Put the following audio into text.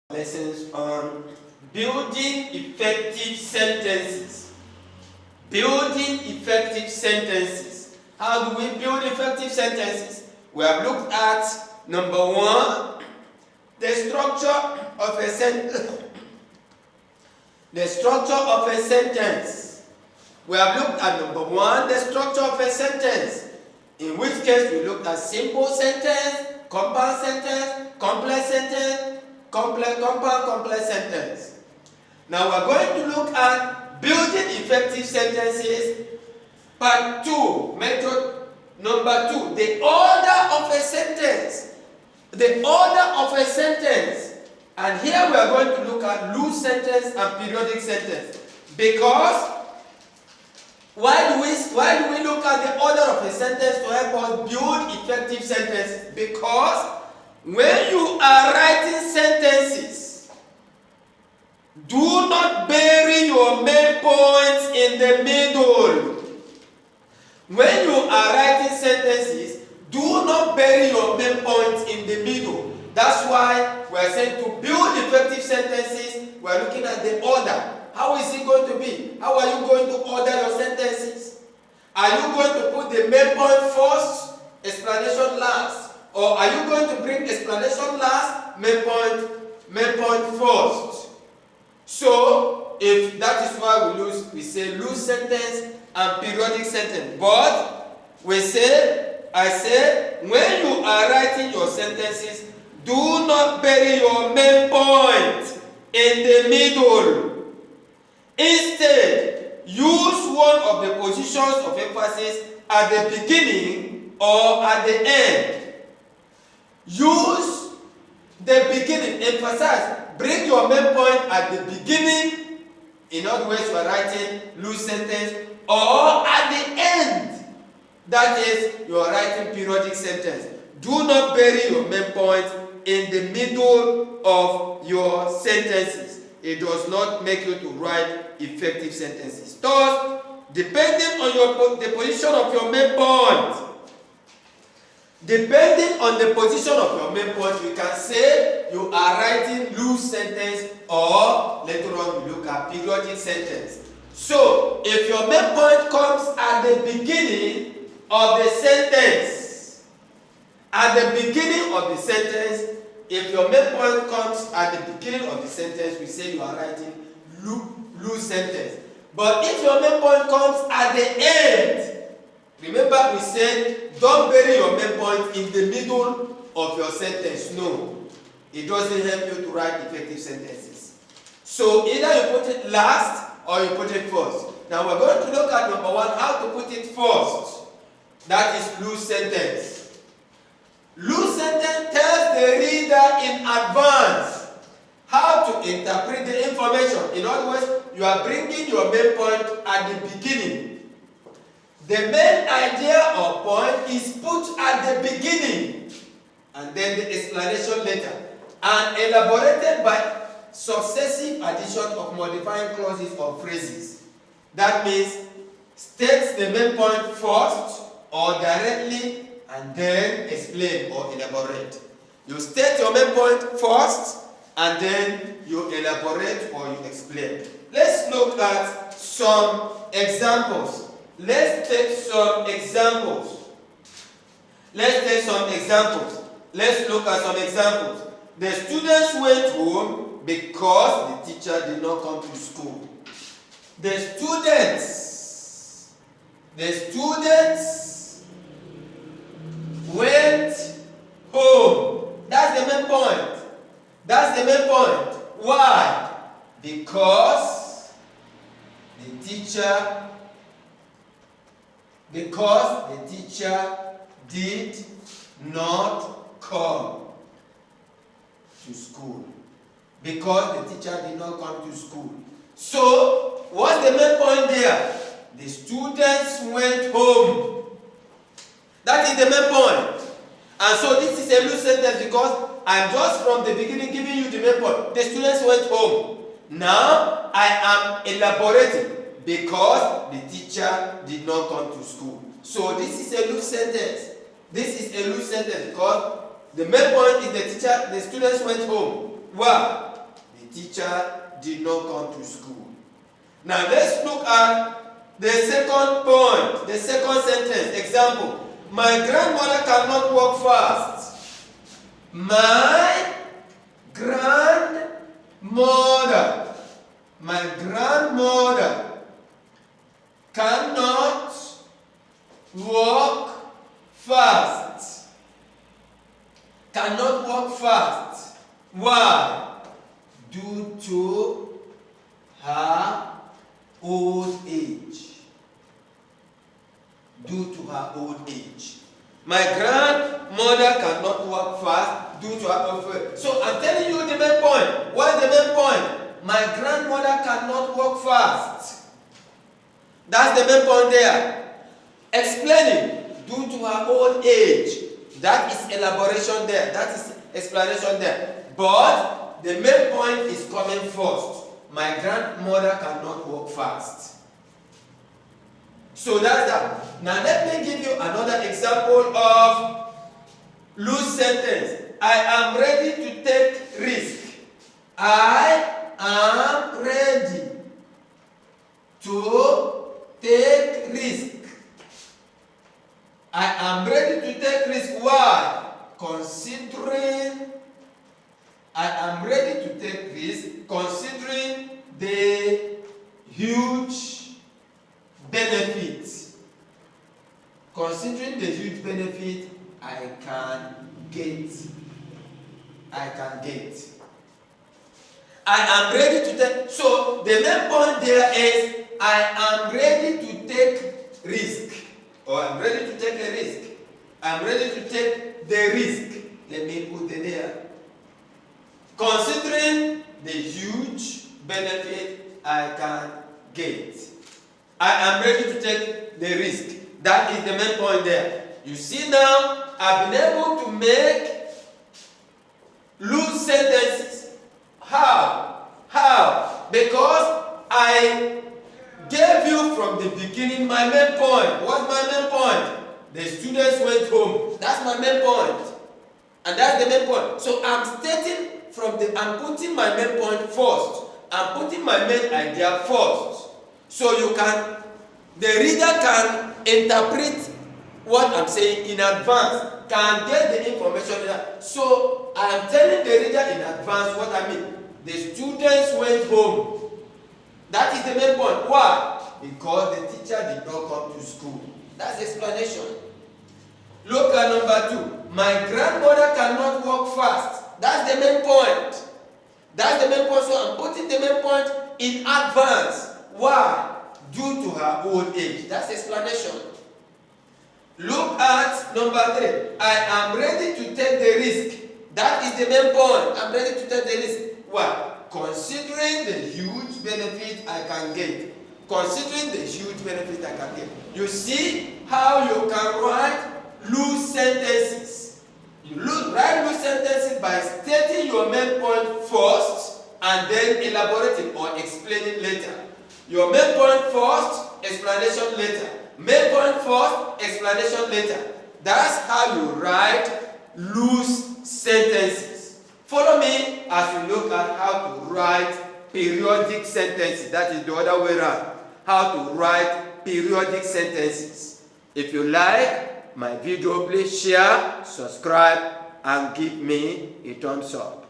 Lessons on building effective sentences. Building effective sentences. How do we build effective sentences? We have looked at number one, the structure of a sentence. The structure of a sentence. We have looked at number one, the structure of a sentence. In which case we looked at simple sentence, compound sentence, complex sentence, compound complex sentence. Now we're going to look at building effective sentences, part 2, method number 2, the order of a sentence. The order of a sentence. And here we are going to look at loose sentence and periodic sentence. Because why do we look at the order of a sentence to help us build effective sentences? Because when you are writing sentences, do not bury your main points in the middle. When you are writing sentences, do not bury your main points in the middle. That's why we are saying to build effective sentences, we are looking at the order. How is it going to be? How are you going to order your sentences? Are you going to put the main point first, explanation last? Or are you going to bring explanation last, main point first? So, if that is why we say loose sentence and periodic sentence. But I say, when you are writing your sentences, do not bury your main point in the middle. Instead, use one of the positions of emphasis at the beginning or at the end. Use the beginning, emphasize, bring your main point at the beginning, in other words, you are writing loose sentence, or at the end, that is, you are writing periodic sentence. Do not bury your main point in the middle of your sentences. It does not make you to write effective sentences. Thus, depending on the position of your main point, depending on the position of your main point, you can say you are writing loose sentence, or later on we look at periodic sentence. So, if your main point comes at the beginning of the sentence, if your main point comes at the beginning of the sentence, we say you are writing loose sentence. But if your main point comes at the end, remember we said don't bury your main point in the middle of your sentence. No, it doesn't help you to write effective sentences. So either you put it last or you put it first. Now we're going to look at number one, how to put it first. That is loose sentence. Loose sentence tells the reader in advance how to interpret the information. In other words, you are bringing your main point at the beginning. The main idea or point is put at the beginning, and then the explanation later, and elaborated by successive addition of modifying clauses or phrases. That means state the main point first or directly, and then explain or elaborate. You state your main point first, and then you elaborate or you explain. Let's look at some examples. Let's take some examples. Let's look at some examples. The students went home because the teacher did not come to school. The students went home. That's the main point. Why? Because the teacher did not come to school. So, what's the main point there? The students went home. That is the main point. And so this is a loose sentence because I'm just from the beginning giving you the main point. The students went home. Now I am elaborating because the teacher did not come to school. So this is a loose sentence. Because the main point is the students went home. Why? teacher did not come to school. Now let's look at the second point, the second sentence. Example, my grandmother cannot walk fast. My grandmother cannot walk fast. Cannot walk fast. Why? Due to her old age. Due to her old age. My grandmother cannot walk fast due to her old age. So I'm telling you the main point. What's the main point? My grandmother cannot walk fast. That's the main point there. Explaining due to her old age. That is elaboration there. That is explanation there. But the main point is coming first. My grandmother cannot walk fast. So that's that. Now let me give you another example of loose sentence. I am ready to take risk. I am ready to take risk. I am ready to take risk. Why? Considering I am ready to take risk, considering the huge benefit. Considering the huge benefit I can get. I am ready to take. So the main point there is I am ready to take risk. Or I'm ready to take a risk. I'm ready to take the risk. Let me put it there. Considering the huge benefit I can get. I am ready to take the risk. That is the main point there. You see now, I've been able to make loose sentences. How? Because I gave you from the beginning my main point. What's my main point? The students went home. That's my main point. And that's the main point. So I'm stating I'm putting my main point first. I'm putting my main idea first. So the reader can interpret what I'm saying in advance, can get the information. So I'm telling the reader in advance what I mean. The students went home. That is the main point. Why? Because the teacher did not come to school. That's the explanation. Look at number 2. My grandmother cannot walk fast. That's the main point. That's the main point. So I'm putting the main point in advance. Why? Due to her old age. That's the explanation. Look at number 3. I am ready to take the risk. That is the main point. I'm ready to take the risk. Why? Considering the huge benefit I can get. Considering the huge benefit I can get. You see how you can write loose sentences. You write loose sentences by stating your main point first and then elaborating or explaining later. Your main point first, explanation later. Main point first, explanation later. That's how you write loose sentences. Follow me as we look at how to write periodic sentences. That is the other way around. How to write periodic sentences. If you like my video, please share, subscribe, and give me a thumbs up.